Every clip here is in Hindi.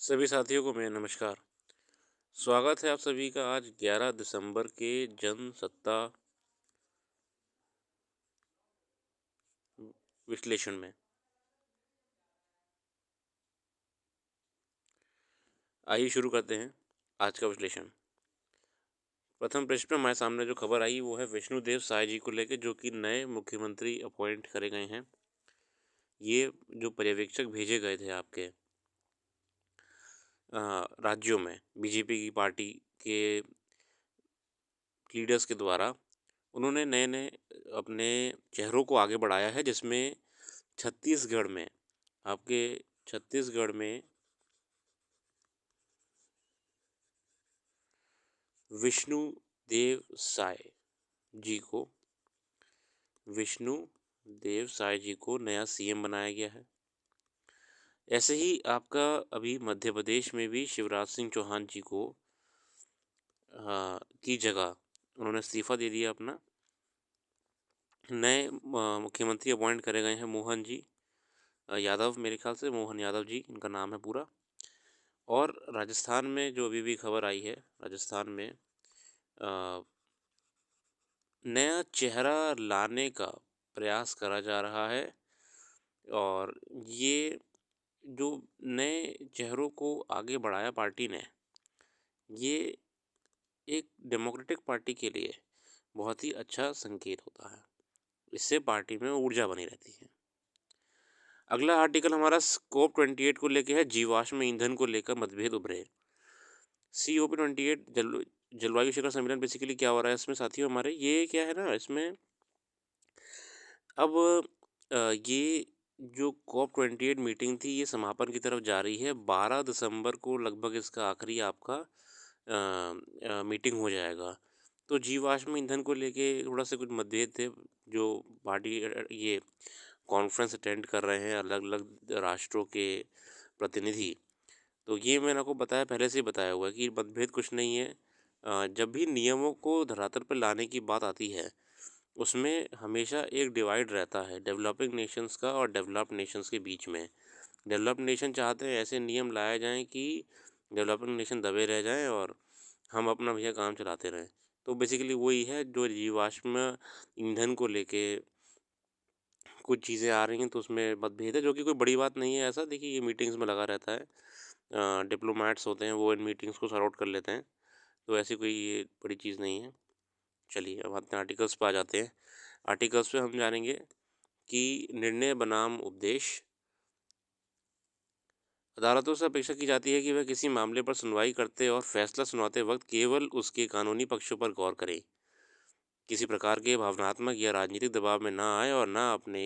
सभी साथियों को मेरा नमस्कार। स्वागत है आप सभी का आज 11 दिसंबर के जनसत्ता विश्लेषण में। आइए शुरू करते हैं आज का विश्लेषण। प्रथम पृष्ठ पे हमारे सामने जो खबर आई वो है विष्णुदेव साय जी को लेकर, जो कि नए मुख्यमंत्री अपॉइंट करे गए हैं। ये जो पर्यवेक्षक भेजे गए थे आपके राज्यों में बीजेपी की पार्टी के लीडर्स के द्वारा, उन्होंने नए नए अपने चेहरों को आगे बढ़ाया है, जिसमें छत्तीसगढ़ में आपके छत्तीसगढ़ में विष्णु देव साय जी को विष्णु देव साय जी को नया सीएम बनाया गया है। ऐसे ही आपका अभी मध्य प्रदेश में भी शिवराज सिंह चौहान जी को की जगह उन्होंने इस्तीफा दे दिया अपना। नए मुख्यमंत्री अपॉइंट करे गए हैं मोहन जी यादव, मेरे ख्याल से मोहन यादव जी इनका नाम है पूरा। और राजस्थान में जो अभी भी खबर आई है, राजस्थान में अ, नया चेहरा लाने का प्रयास करा जा रहा है। और ये जो नए चेहरों को आगे बढ़ाया पार्टी ने, ये एक डेमोक्रेटिक पार्टी के लिए बहुत ही अच्छा संकेत होता है। इससे पार्टी में ऊर्जा बनी रहती है। अगला आर्टिकल हमारा स्कोप 28 को लेकर है। जीवाश्म ईंधन को लेकर मतभेद उभरे। COP 28 जलवायु शिखर सम्मेलन बेसिकली क्या हो रहा है इसमें साथियों हमारे, ये क्या है ना इसमें अब ये जो COP 28 मीटिंग थी, ये समापन की तरफ जा रही है। 12 दिसंबर को लगभग इसका आखिरी आपका मीटिंग हो जाएगा। तो जीवाश्म ईंधन को लेके थोड़ा सा कुछ मतभेद थे। जो पार्टी ये कॉन्फ्रेंस अटेंड कर रहे हैं अलग अलग राष्ट्रों के प्रतिनिधि, तो ये मैंने आपको बताया, पहले से ही बताया हुआ है कि मतभेद कुछ नहीं है। जब भी नियमों को धरातल पर लाने की बात आती है, उसमें हमेशा एक डिवाइड रहता है डेवलपिंग नेशंस का और डेवलप्ड नेशंस के बीच में। डेवलप्ड नेशन चाहते हैं ऐसे नियम लाए जाएं कि डेवलपिंग नेशन दबे रह जाएं और हम अपना भैया काम चलाते रहें। तो बेसिकली वही है जो जीवाश्म ईंधन को लेके कुछ चीज़ें आ रही हैं, तो उसमें मतभेद है, जो कि कोई बड़ी बात नहीं है। ऐसा देखिए, ये मीटिंग्स में लगा रहता है। डिप्लोमेट्स होते हैं, वो इन मीटिंग्स को सॉर्ट आउट कर लेते हैं। तो ऐसी कोई ये बड़ी चीज़ नहीं है। चलिए अब आते हैं आर्टिकल्स पे आ जाते हैं। आर्टिकल्स पे हम जानेंगे कि निर्णय बनाम उपदेश। अदालतों से अपेक्षा की जाती है कि वह किसी मामले पर सुनवाई करते और फैसला सुनाते वक्त केवल उसके कानूनी पक्षों पर गौर करें, किसी प्रकार के भावनात्मक या राजनीतिक दबाव में ना आए और ना अपने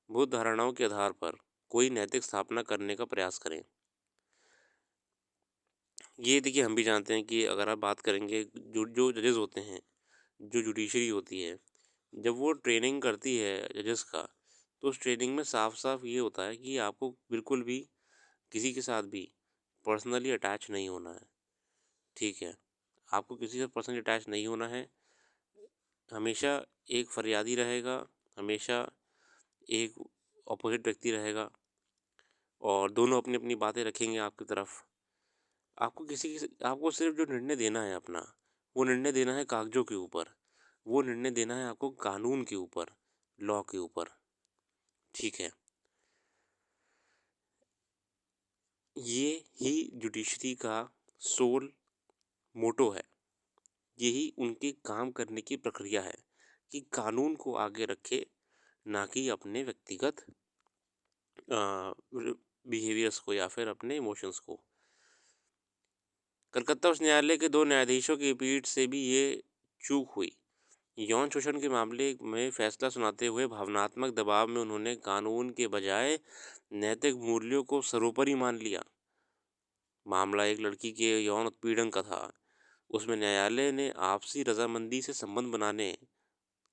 भूत धारणाओं के आधार पर कोई नैतिक स्थापना करने का प्रयास करें। ये देखिए, हम भी जानते हैं कि अगर आप बात करेंगे, जो जो जजेस होते हैं, जो जुडिशरी होती है, जब वो ट्रेनिंग करती है जजेस का, तो उस ट्रेनिंग में साफ साफ ये होता है कि आपको बिल्कुल भी किसी के साथ भी पर्सनली अटैच नहीं होना है। ठीक है, आपको किसी से पर्सनली अटैच नहीं होना है। हमेशा एक फरियादी रहेगा, हमेशा एक अपोजिट व्यक्ति रहेगा, और दोनों अपनी अपनी बातें रखेंगे आपकी तरफ। आपको सिर्फ जो निर्णय देना है अपना, वो निर्णय देना है कागजों के ऊपर, वो निर्णय देना है आपको कानून के ऊपर, लॉ के ऊपर। ठीक है, ये ही जुडिशरी का सोल मोटो है। यही उनके काम करने की प्रक्रिया है कि कानून को आगे रखे, ना कि अपने व्यक्तिगत बिहेवियर्स को या फिर अपने इमोशंस को। कलकत्ता उच्च न्यायालय के 2 न्यायाधीशों की पीठ से भी ये चूक हुई। यौन शोषण के मामले में फैसला सुनाते हुए भावनात्मक दबाव में उन्होंने कानून के बजाय नैतिक मूल्यों को सर्वोपरि मान लिया। मामला एक लड़की के यौन उत्पीड़न का था। उसमें न्यायालय ने आपसी रजामंदी से संबंध बनाने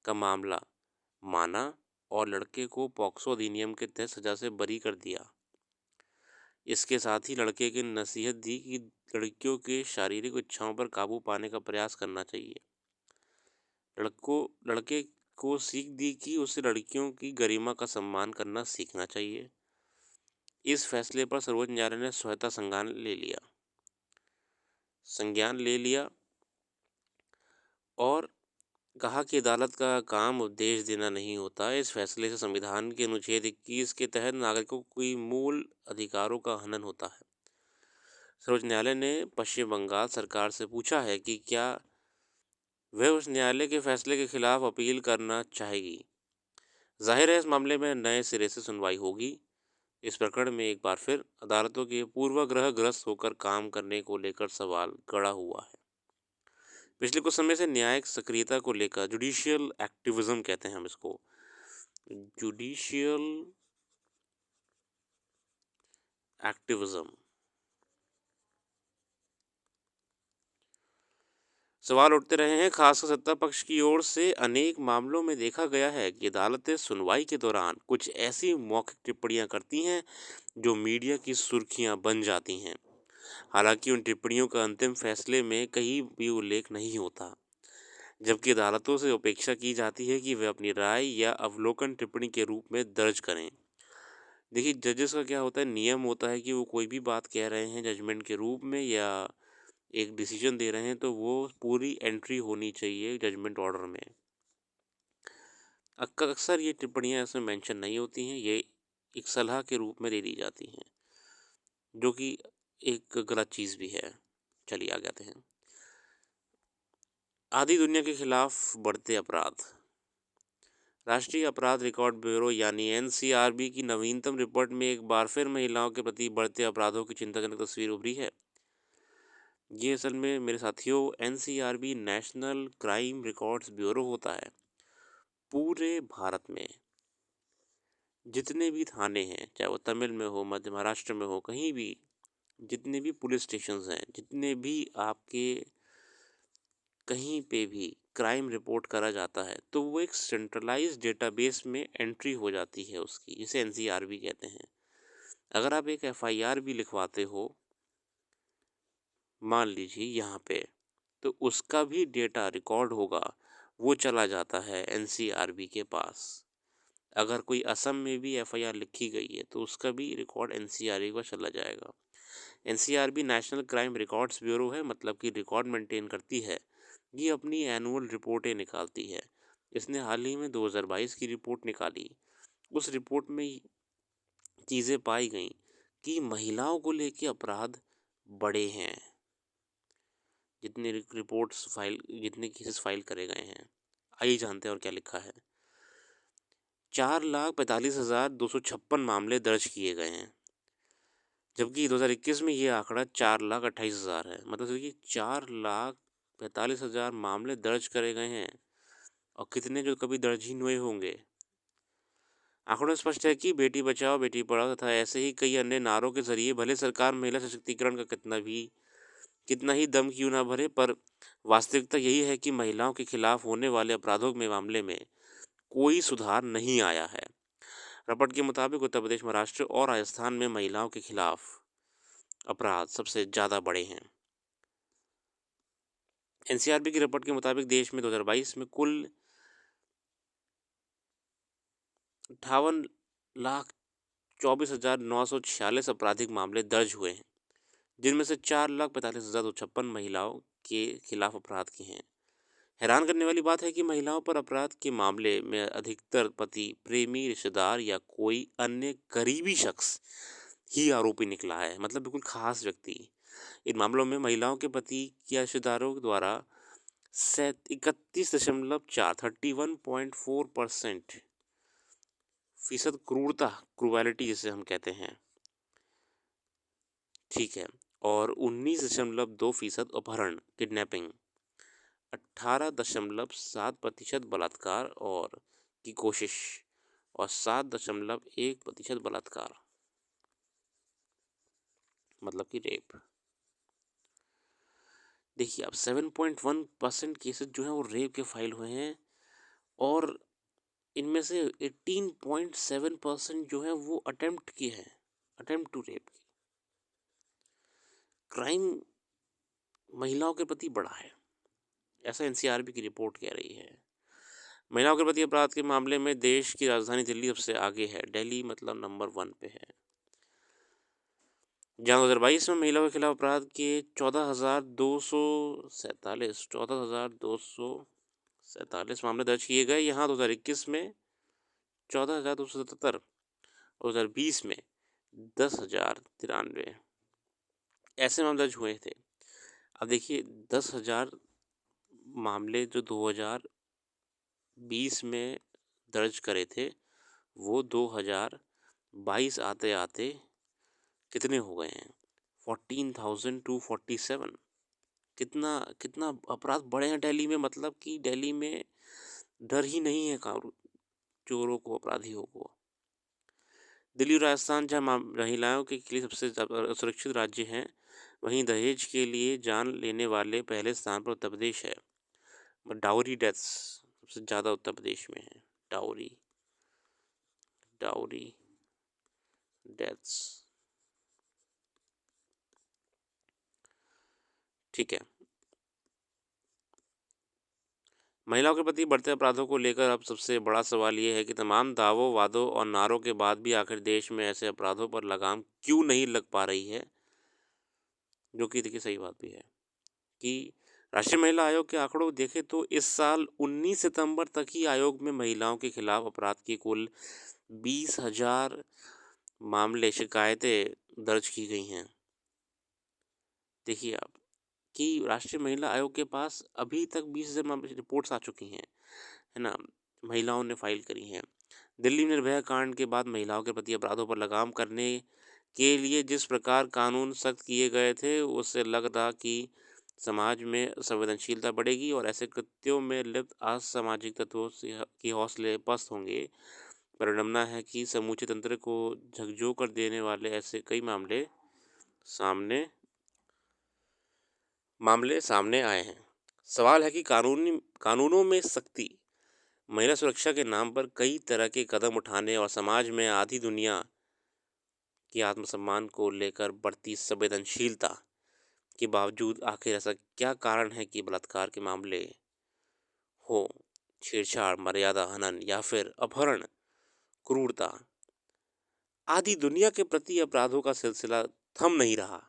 का मामला माना और लड़के को पॉक्सो अधिनियम के तहत सजा से बरी कर दिया। इसके साथ ही लड़के की नसीहत दी कि लड़कियों के शारीरिक इच्छाओं पर काबू पाने का प्रयास करना चाहिए। लड़के को सीख दी कि उसे लड़कियों की गरिमा का सम्मान करना सीखना चाहिए। इस फैसले पर सर्वोच्च न्यायालय ने स्वतः संज्ञान ले लिया और कहा कि अदालत का काम उपदेश देना नहीं होता। इस फैसले से संविधान के अनुच्छेद 21 के तहत नागरिकों को कोई मूल अधिकारों का हनन होता है। सर्वोच्च न्यायालय ने पश्चिम बंगाल सरकार से पूछा है कि क्या वह उस न्यायालय के फैसले के खिलाफ अपील करना चाहेगी। जाहिर है इस मामले में नए सिरे से सुनवाई होगी। इस प्रकरण में एक बार फिर अदालतों के पूर्वाग्रह ग्रस्त होकर काम करने को लेकर सवाल खड़ा हुआ है। पिछले कुछ समय से न्यायिक सक्रियता को लेकर जुडिशियल एक्टिविज्म कहते हैं हम इसको, जुडिशियल एक्टिविज्म, सवाल उठते रहे हैं। खासकर सत्ता पक्ष की ओर से अनेक मामलों में देखा गया है कि अदालतें सुनवाई के दौरान कुछ ऐसी मौखिक टिप्पणियां करती हैं जो मीडिया की सुर्खियां बन जाती हैं। हालांकि उन टिप्पणियों का अंतिम फैसले में कहीं भी उल्लेख नहीं होता, जबकि अदालतों से अपेक्षा की जाती है कि वे अपनी राय या अवलोकन टिप्पणी के रूप में दर्ज करें। देखिए जजेस का क्या होता है, नियम होता है कि वो कोई भी बात कह रहे हैं जजमेंट के रूप में या एक डिसीजन दे रहे हैं तो वो पूरी एंट्री होनी चाहिए जजमेंट ऑर्डर में। अक्सर ये टिप्पणियां इसमें मेंशन नहीं होती हैं, ये एक सलाह के रूप में दे दी जाती हैं, जो कि एक गलत चीज़ भी है। चलिए आगे आते हैं। आधी दुनिया के खिलाफ बढ़ते अपराध। राष्ट्रीय अपराध रिकॉर्ड ब्यूरो यानी एनसीआरबी की नवीनतम रिपोर्ट में एक बार फिर महिलाओं के प्रति बढ़ते अपराधों की चिंताजनक तस्वीर उभरी है। ये असल में मेरे साथियों NCRB national crime records bureau होता है। पूरे भारत में जितने भी थाने हैं, चाहे वो तमिल में हो, मध्य महाराष्ट्र में हो, कहीं भी जितने भी पुलिस स्टेशंस हैं, जितने भी आपके कहीं पे भी क्राइम रिपोर्ट करा जाता है तो वो एक सेंट्रलाइज्ड डेटाबेस में एंट्री हो जाती है उसकी, जिसे एनसीआरबी कहते हैं। अगर आप एक एफआईआर भी लिखवाते हो मान लीजिए यहाँ पे, तो उसका भी डेटा रिकॉर्ड होगा, वो चला जाता है एनसीआरबी के पास। अगर कोई असम में भी एफआईआर लिखी गई है तो उसका भी रिकॉर्ड एनसीआरबी को चला जाएगा। NCRB national crime records bureau है, मतलब कि रिकॉर्ड मेंटेन करती है। ये अपनी एनुअल रिपोर्टें निकालती है। इसने हाल ही में 2022 की रिपोर्ट निकाली। उस रिपोर्ट में चीज़ें पाई गई कि महिलाओं को लेके अपराध बढ़े हैं। जितने केसेस फाइल करे गए हैं, आइए जानते हैं और क्या लिखा है। 4,45,256 मामले दर्ज किए गए हैं, जबकि 2021 में ये आंकड़ा 4,28,000 है। मतलब कि 4,45,000 मामले दर्ज करे गए हैं और कितने जो कभी दर्ज ही हुए होंगे। आंकड़ों में स्पष्ट है कि बेटी बचाओ बेटी पढ़ाओ तथा ऐसे ही कई अन्य नारों के जरिए भले सरकार महिला सशक्तिकरण का कितना ही दम क्यों ना भरे, पर वास्तविकता यही है कि महिलाओं के खिलाफ होने वाले अपराधों में मामले में कोई सुधार नहीं आया है। रिपोर्ट के मुताबिक उत्तर प्रदेश, महाराष्ट्र और राजस्थान में महिलाओं के खिलाफ अपराध सबसे ज़्यादा बढ़े हैं। एनसीआरबी की रिपोर्ट के मुताबिक देश में 2022 में कुल 58,24,946 आपराधिक मामले दर्ज हुए हैं, जिनमें से 4,45,256 महिलाओं के खिलाफ अपराध के हैं। हैरान करने वाली बात है कि महिलाओं पर अपराध के मामले में अधिकतर पति, प्रेमी, रिश्तेदार या कोई अन्य करीबी शख्स ही आरोपी निकला है, मतलब बिल्कुल खास व्यक्ति। इन मामलों में महिलाओं के पति या रिश्तेदारों द्वारा 31.4% फीसद क्रूरैलिटी जिसे हम कहते हैं, ठीक है, और 19.2% अपहरण किडनैपिंग, 18.7% बलात्कार और की कोशिश और 7.1% बलात्कार, मतलब कि रेप। देखिए अब 7.1% केसेस जो हैं वो रेप के फाइल हुए हैं और इनमें से 18.7% जो है वो अटेम्प्ट की है, अटेम्प्ट टू रेप की। क्राइम महिलाओं के प्रति बढ़ा है, ऐसा एनसीआरबी की रिपोर्ट कह रही है। महिलाओं के प्रति अपराध के मामले में देश की राजधानी दिल्ली सबसे आगे है। दिल्ली मतलब नंबर 1 पे है। जहाँ 2022 में महिलाओं के खिलाफ अपराध के 14,247 मामले दर्ज किए गए। यहाँ 2021 में 14,277 और 2020 में 10,093 ऐसे मामले दर्ज हुए थे। अब देखिए 10,000 मामले जो 2020 में दर्ज करे थे, वो 2022 आते आते कितने हो गए हैं? 14,247। कितना कितना अपराध बढ़े हैं दिल्ली में, मतलब कि दिल्ली में डर ही नहीं है कानून, चोरों को, अपराधियों को। दिल्ली और राजस्थान जहाँ महिलाओं के लिए सबसे सुरक्षित राज्य हैं, वहीं दहेज के लिए जान लेने वाले पहले स्थान पर उत्तर प्रदेश है। डाउरी डेथ्स सबसे ज़्यादा उत्तर प्रदेश में है। डाउरी डाउरी डेथ्स, ठीक है। महिलाओं के प्रति बढ़ते अपराधों को लेकर अब सबसे बड़ा सवाल ये है कि तमाम दावों, वादों और नारों के बाद भी आखिर देश में ऐसे अपराधों पर लगाम क्यों नहीं लग पा रही है। जो कि देखिए सही बात भी है कि राष्ट्रीय महिला आयोग के आंकड़ों देखें तो इस साल 19 सितंबर तक ही आयोग में महिलाओं के खिलाफ अपराध की कुल 20,000 मामले, शिकायतें दर्ज की गई हैं। देखिए आप कि राष्ट्रीय महिला आयोग के पास अभी तक 20,000 मामले रिपोर्ट्स आ चुकी हैं, है ना, महिलाओं ने फाइल करी हैं। दिल्ली में निर्भया कांड के बाद महिलाओं के प्रति अपराधों पर लगाम करने के लिए जिस प्रकार कानून सख्त किए गए थे, उससे लग रहा कि समाज में संवेदनशीलता बढ़ेगी और ऐसे कृत्यों में लिप्त असामाजिक तत्वों से की हौसले पस्त होंगे। परिणमना है कि समूचे तंत्र को झकझोर देने वाले ऐसे कई सामने मामले सामने आए हैं। सवाल है कि कानूनों में सख्ती, महिला सुरक्षा के नाम पर कई तरह के कदम उठाने और समाज में आधी दुनिया के आत्मसम्मान को लेकर बढ़ती संवेदनशीलता के बावजूद आखिर ऐसा क्या कारण है कि बलात्कार के मामले हो, छेड़छाड़, मर्यादा हनन या फिर अपहरण, क्रूरता, आदि दुनिया के प्रति अपराधों का सिलसिला थम नहीं रहा।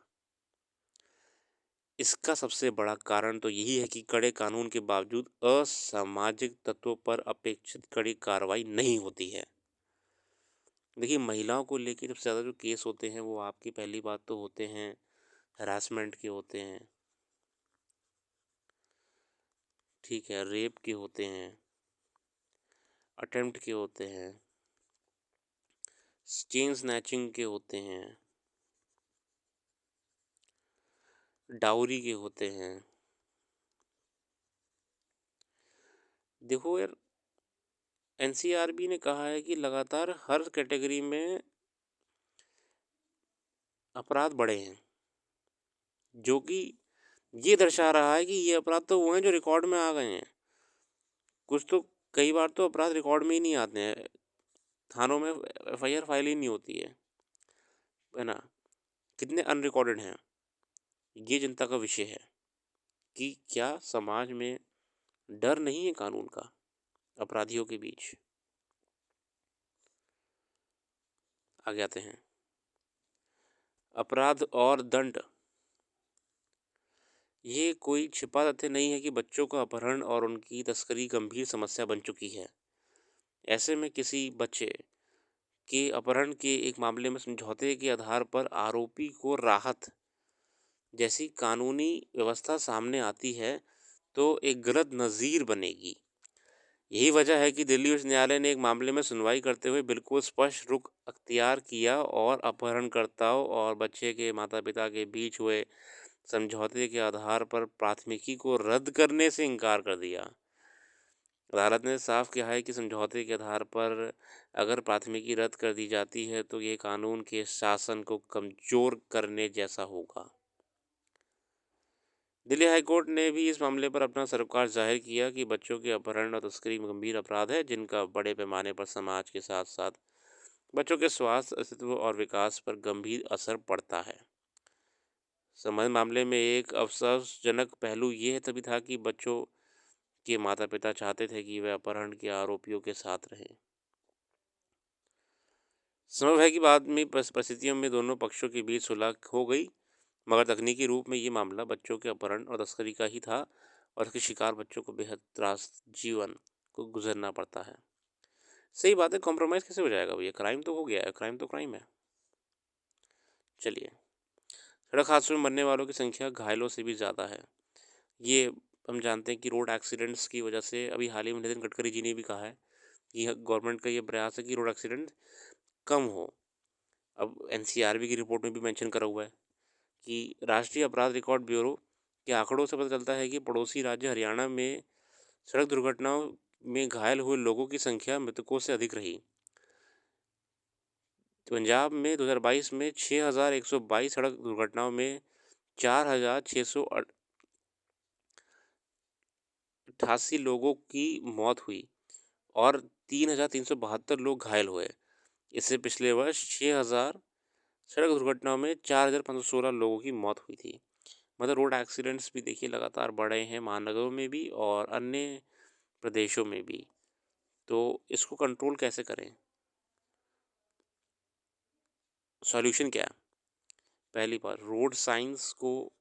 इसका सबसे बड़ा कारण तो यही है कि कड़े कानून के बावजूद असामाजिक तत्वों पर अपेक्षित कड़ी कार्रवाई नहीं होती है। देखिए महिलाओं को लेकर सबसे ज़्यादा जो केस होते हैं वो आपकी पहली बात तो होते हैं हरासमेंट के होते हैं, ठीक है, रेप के होते हैं, अटेम्प्ट के होते हैं, चेन स्नैचिंग के होते हैं, डाउरी के होते हैं। देखो यार, एनसीआरबी ने कहा है कि लगातार हर कैटेगरी में अपराध बढ़े हैं, जो कि ये दर्शा रहा है कि ये अपराध तो वो हैं जो रिकॉर्ड में आ गए हैं। कुछ तो कई बार तो अपराध रिकॉर्ड में ही नहीं आते हैं, थानों में एफआईआर फाइल ही नहीं होती है ना। कितने अनरिकॉर्डेड हैं। ये चिंता का विषय है कि क्या समाज में डर नहीं है कानून का अपराधियों के बीच। आगे आते हैं अपराध और दंड। ये कोई छिपा तथ्य नहीं है कि बच्चों का अपहरण और उनकी तस्करी गंभीर समस्या बन चुकी है। ऐसे में किसी बच्चे के अपहरण के एक मामले में समझौते के आधार पर आरोपी को राहत जैसी कानूनी व्यवस्था सामने आती है तो एक गलत नज़ीर बनेगी। यही वजह है कि दिल्ली उच्च न्यायालय ने एक मामले में सुनवाई करते हुए बिल्कुल स्पष्ट रुख अख्तियार किया और अपहरणकर्ताओं और बच्चे के माता पिता के बीच हुए समझौते के आधार पर प्राथमिकी को रद्द करने से इनकार कर दिया। अदालत ने साफ कहा है कि समझौते के आधार पर अगर प्राथमिकी रद्द कर दी जाती है तो ये कानून के शासन को कमज़ोर करने जैसा होगा। दिल्ली हाईकोर्ट ने भी इस मामले पर अपना सरोकार जाहिर किया कि बच्चों के अपहरण और तस्करी गंभीर अपराध है जिनका बड़े पैमाने पर समाज के साथ साथ बच्चों के स्वास्थ्य, अस्तित्व और विकास पर गंभीर असर पड़ता है। संबंधित मामले में एक अफसोसजनक पहलू ये तभी था कि बच्चों के माता पिता चाहते थे कि वे अपहरण के आरोपियों के साथ रहें। संभव है कि बाद में परिस्थितियों में दोनों पक्षों के बीच सुलह हो गई, मगर तकनीकी रूप में ये मामला बच्चों के अपहरण और तस्करी का ही था और इसके शिकार बच्चों को बेहद त्रास जीवन को गुजरना पड़ता है। सही बात है, कॉम्प्रोमाइज़ कैसे हो जाएगा भैया? क्राइम तो हो गया है, क्राइम तो क्राइम है। चलिए, सड़क हादसों में मरने वालों की संख्या घायलों से भी ज़्यादा है। ये हम जानते हैं कि रोड एक्सीडेंट्स की वजह से अभी हाल ही में नितिन गडकरी जी ने भी कहा है कि गवर्नमेंट का ये प्रयास है कि रोड एक्सीडेंट कम हो। अब एनसीआरबी की रिपोर्ट में भी मेंशन करा हुआ है कि राष्ट्रीय अपराध रिकॉर्ड ब्यूरो के आंकड़ों से पता चलता है कि पड़ोसी राज्य हरियाणा में सड़क दुर्घटनाओं में घायल हुए लोगों की संख्या मृतकों से अधिक रही। पंजाब में 2022 में 6,122 सड़क दुर्घटनाओं में 4,688 लोगों की मौत हुई और 3,372 लोग घायल हुए। इससे पिछले वर्ष 6,000 सड़क दुर्घटनाओं में 4,516 लोगों की मौत हुई थी। मतलब रोड एक्सीडेंट्स भी देखिए लगातार बढ़ रहे हैं महानगरों में भी और अन्य प्रदेशों में भी। तो इसको कंट्रोल कैसे करें? सॉल्यूशन क्या है? पहली बात, रोड साइंस को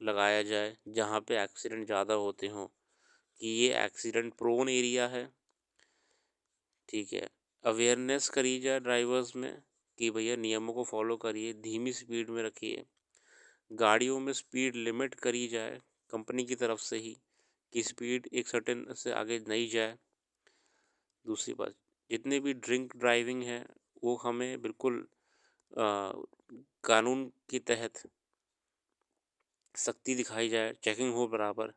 लगाया जाए जहाँ पे एक्सीडेंट ज़्यादा होते हों कि ये एक्सीडेंट प्रोन एरिया है, ठीक है। अवेयरनेस करी जाए ड्राइवर्स में कि भैया नियमों को फॉलो करिए, धीमी स्पीड में रखिए। गाड़ियों में स्पीड लिमिट करी जाए कंपनी की तरफ से ही कि स्पीड एक सर्टेन से आगे नहीं जाए। दूसरी बात, जितने भी ड्रिंक ड्राइविंग है वो हमें बिल्कुल कानून के तहत सख्ती दिखाई जाए, चेकिंग हो बराबर।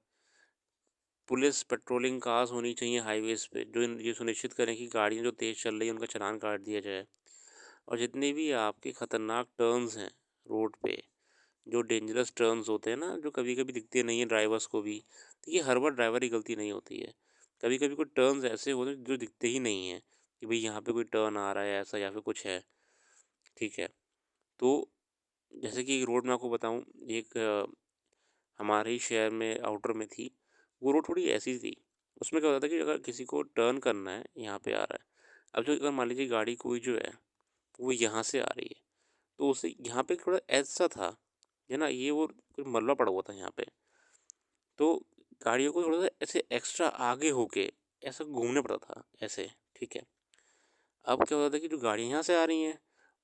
पुलिस पेट्रोलिंग कार्स होनी चाहिए हाईवेज़ पे जो ये सुनिश्चित करें कि गाड़ियाँ जो तेज़ चल रही हैं उनका चालान काट दिया जाए। और जितने भी आपके ख़तरनाक टर्न्स हैं रोड पे, जो डेंजरस टर्न्स होते हैं ना, जो कभी कभी दिखते नहीं हैं ड्राइवर्स को भी, तो ये हर बार ड्राइवर की गलती नहीं होती है। कभी कभी कोई टर्न्स ऐसे होते हैं जो दिखते ही नहीं हैं कि भाई यहाँ पे कोई टर्न आ रहा है ऐसा या फिर कुछ है, ठीक है। तो जैसे कि एक रोड मैं आपको बताऊँ, एक हमारे ही शहर में आउटर में थी। वो रोड थोड़ी ऐसी थी, उसमें क्या होता था कि अगर किसी को टर्न करना है यहाँ पे आ रहा है, अब जो अगर मान लीजिए गाड़ी कोई जो है वो यहाँ से आ रही है, तो उसे यहाँ पे थोड़ा ऐसा था, है ना, ये वो कोई मलबा पड़ा हुआ था यहाँ पे, तो गाड़ियों को थोड़ा सा ऐसे एक्स्ट्रा आगे होके ऐसा घूमने पड़ता था ऐसे, ठीक है। अब क्या होता था कि जो गाड़ियाँ यहाँ से आ रही हैं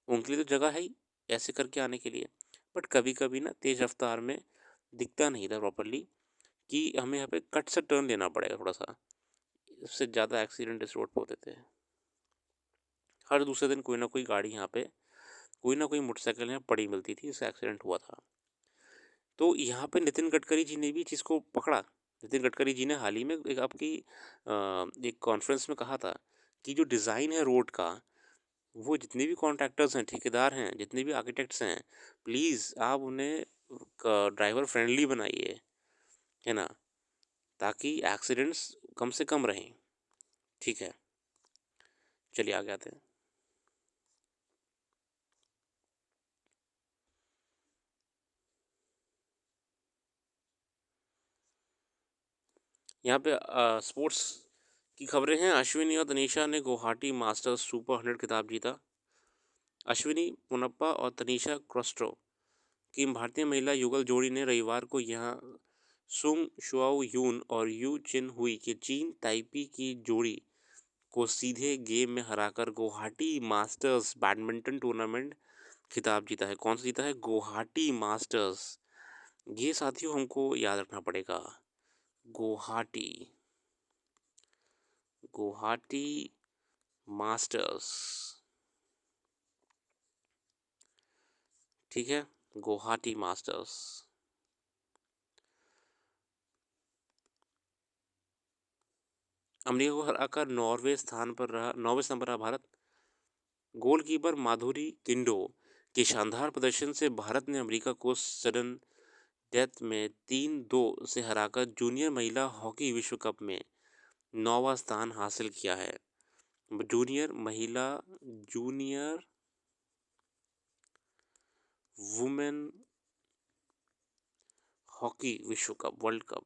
उनके लिए तो जगह है ही ऐसे करके आने के लिए, बट कभी कभी ना तेज़ रफ्तार में दिखता नहीं था प्रॉपरली कि हमें यहाँ पे कट से टर्न लेना पड़ेगा थोड़ा सा। इससे ज़्यादा एक्सीडेंट इस रोड पे होते थे। हर दूसरे दिन कोई ना कोई गाड़ी यहाँ पे, कोई ना कोई मोटरसाइकिल यहाँ पड़ी मिलती थी, इससे एक्सीडेंट हुआ था। तो यहाँ पे नितिन गडकरी जी ने भी चीज़ को पकड़ा। नितिन गडकरी जी ने हाल ही में एक आपकी एक कॉन्फ्रेंस में कहा था कि जो डिज़ाइन है रोड का, वो जितने भी कॉन्ट्रैक्टर्स हैं, ठेकेदार हैं, जितने भी आर्किटेक्ट्स हैं, प्लीज़ आप उन्हें ड्राइवर फ्रेंडली बनाइए, है ना, ताकि एक्सीडेंट्स कम से कम रहें, ठीक है। चलिए आगे आते हैं। यहाँ पे स्पोर्ट्स की खबरें हैं। अश्विनी और तनीषा ने गुवाहाटी मास्टर्स सुपर 100 खिताब जीता। अश्विनी पोनप्पा और तनीषा क्रोस्ट्रो की भारतीय महिला युगल जोड़ी ने रविवार को यहाँ सुंग शुआओ यून और यू चिन हुई की चीन ताइपी की जोड़ी को सीधे गेम में हराकर गुवाहाटी मास्टर्स बैडमिंटन टूर्नामेंट खिताब जीता है। कौन सा जीता है? गुवाहाटी मास्टर्स। ये साथियों हमको याद रखना पड़ेगा। गुवाहाटी, गुवाहाटी मास्टर्स, ठीक है, गुवाहाटी मास्टर्स। अमेरिका को हराकर नौवें स्थान पर रहा भारत। गोलकीपर माधुरी किंडो के शानदार प्रदर्शन से भारत ने अमेरिका को सडन डेथ में 3-2 से हराकर जूनियर महिला हॉकी विश्व कप में 9वां स्थान हासिल किया है। जूनियर महिला, जूनियर वुमेन हॉकी विश्व कप, वर्ल्ड कप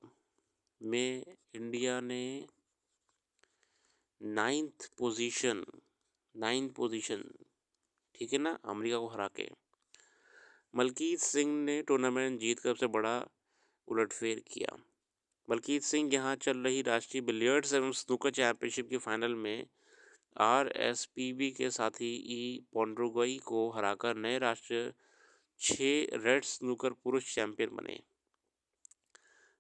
में इंडिया ने नाइन्थ पोजीशन ठीक है ना, अमेरिका को हरा के। मलकीत सिंह ने टूर्नामेंट जीत कर सबसे बड़ा उलटफेर किया। मलकीत सिंह यहाँ चल रही राष्ट्रीय बिलियर्ड्स एवं स्नूकर चैंपियनशिप के फाइनल में आरएसपीबी के साथी ई पोंड्रोगई को हराकर नए राष्ट्रीय 6 रेड स्नूकर पुरुष चैंपियन बने।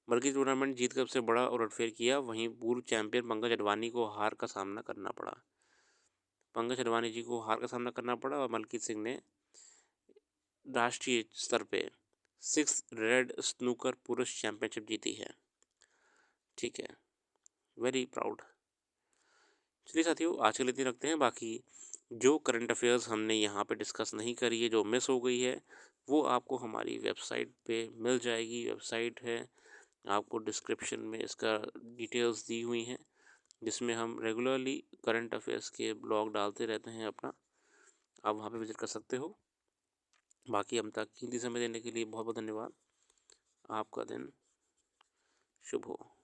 बल्कि टूर्नामेंट जीतकर सबसे बड़ा उलटफेर किया। वहीं पूर्व चैंपियन पंकज अडवाणी को हार का सामना करना पड़ा। पंकज अडवाणी जी को हार का सामना करना पड़ा और मलकीत सिंह ने राष्ट्रीय स्तर पे 6 रेड स्नूकर पुरुष चैंपियनशिप जीती है। ठीक है, वेरी प्राउड। चलिए साथियों, आज के लिए इतनी रखते हैं। बाकी जो करंट अफेयर्स हमने यहाँ पे डिस्कस नहीं करी है, जो मिस हो गई है, वो आपको हमारी वेबसाइट पे मिल जाएगी। वेबसाइट है, आपको डिस्क्रिप्शन में इसका डिटेल्स दी हुई हैं, जिसमें हम रेगुलरली करंट अफेयर्स के ब्लॉग डालते रहते हैं अपना। आप वहाँ पे विजिट कर सकते हो। बाकी हम तक कीमती समय देने के लिए बहुत बहुत धन्यवाद। आपका दिन शुभ हो।